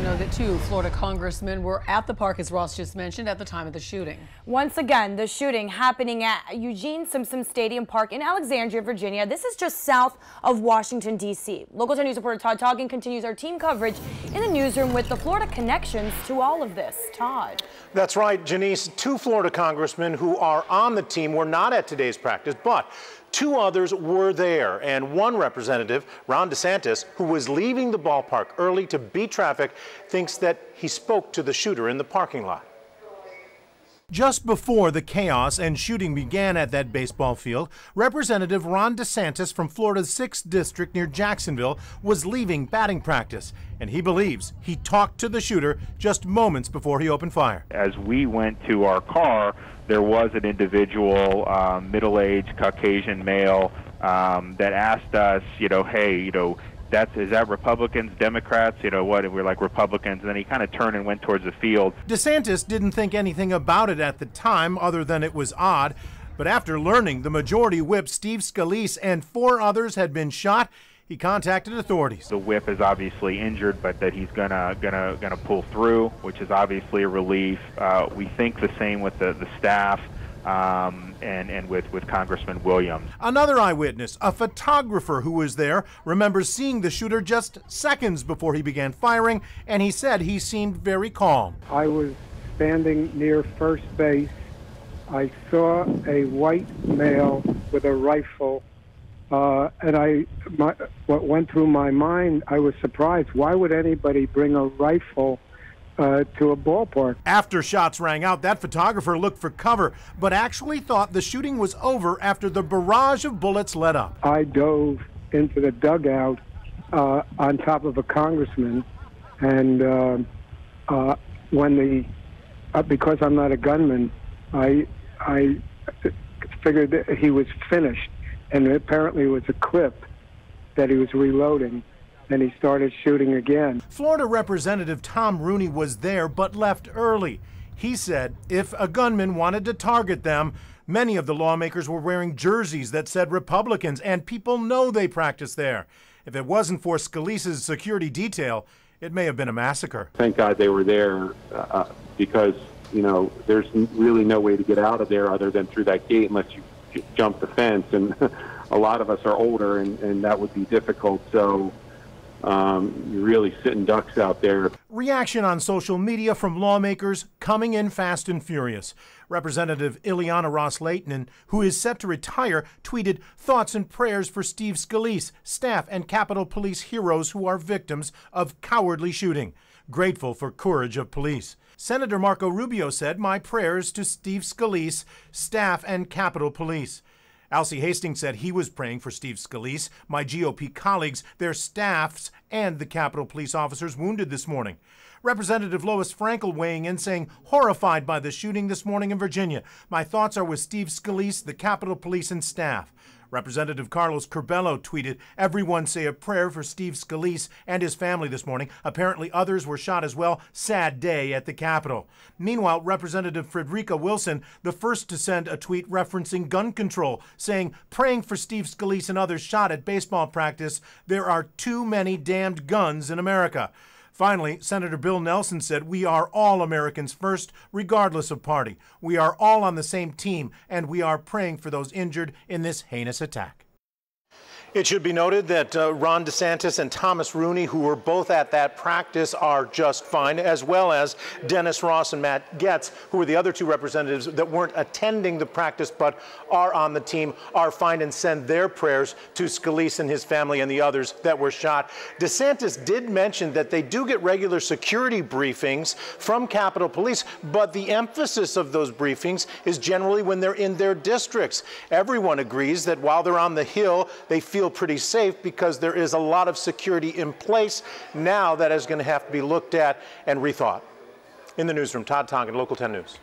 know that two Florida congressmen were at the park, as Ross just mentioned, at the time of the shooting. Once again, the shooting happening at Eugene Simpson Stadium Park in Alexandria, Virginia. This is just south of Washington, D.C. Local 10 News reporter Todd Toggin continues our team coverage in the newsroom with the Florida connections to all of this. Todd. That's right, Janice. Two Florida congressmen who are on the team were not at today's practice, but two others were there, and one representative, Ron DeSantis, who was leaving the ballpark early to beat traffic, thinks that he spoke to the shooter in the parking lot. Just before the chaos and shooting began at that baseball field, Representative Ron DeSantis from Florida's 6th District near Jacksonville was leaving batting practice, and he believes he talked to the shooter just moments before he opened fire. As we went to our car, there was an individual, middle-aged Caucasian male, that asked us, hey, is that Republicans, Democrats, what? And we're like, Republicans. And then he kind of turned and went towards the field. DeSantis didn't think anything about it at the time other than it was odd. But after learning the majority whip, Steve Scalise, and 4 others had been shot, he contacted authorities. The whip is obviously injured, but that he's gonna pull through, which is obviously a relief. We think the same with the staff. And with Congressman Williams. Another eyewitness, a photographer who was there, remembers seeing the shooter just seconds before he began firing, and he said he seemed very calm. I was standing near first base. I saw a white male with a rifle, and what went through my mind, I was surprised. Why would anybody bring a rifle to a ballpark? After shots rang out, that photographer looked for cover, but actually thought the shooting was over after the barrage of bullets let up. I dove into the dugout on top of a congressman, and because I'm not a gunman, I figured that he was finished, and apparently it was a clip that he was reloading. And he started shooting again. Florida Representative Tom Rooney was there but left early. He said if a gunman wanted to target them, many of the lawmakers were wearing jerseys that said Republicans, and people know they practice there. If it wasn't for Scalise's security detail, it may have been a massacre. Thank God they were there because, there's really no way to get out of there other than through that gate unless you jump the fence. And a lot of us are older, and that would be difficult. So you're really sitting ducks out there. Reaction on social media from lawmakers coming in fast and furious. Representative Ileana Ros-Lehtinen, who is set to retire, tweeted thoughts and prayers for Steve Scalise, staff, and Capitol Police heroes who are victims of cowardly shooting. Grateful for courage of police. Senator Marco Rubio said, my prayers to Steve Scalise, staff, and Capitol Police. Alcee Hastings said he was praying for Steve Scalise, my GOP colleagues, their staffs, and the Capitol Police officers wounded this morning. Representative Lois Frankel weighing in, saying, horrified by the shooting this morning in Virginia. My thoughts are with Steve Scalise, the Capitol Police, and staff. Representative Carlos Curbelo tweeted, everyone say a prayer for Steve Scalise and his family this morning. Apparently others were shot as well. Sad day at the Capitol. Meanwhile, Representative Frederica Wilson, the first to send a tweet referencing gun control, saying, praying for Steve Scalise and others shot at baseball practice. There are too many damned guns in America. Finally, Senator Bill Nelson said, we are all Americans first, regardless of party. We are all on the same team, and we are praying for those injured in this heinous attack. It should be noted that Ron DeSantis and Thomas Rooney, who were both at that practice, are just fine, as well as Dennis Ross and Matt Gaetz, who were the other two representatives that weren't attending the practice but are on the team, are fine, and send their prayers to Scalise and his family and the others that were shot. DeSantis did mention that they do get regular security briefings from Capitol Police, but the emphasis of those briefings is generally when they're in their districts. Everyone agrees that while they're on the Hill, they feel pretty safe because there is a lot of security in place now that is going to have to be looked at and rethought. In the newsroom, Todd Toggin, Local 10 News.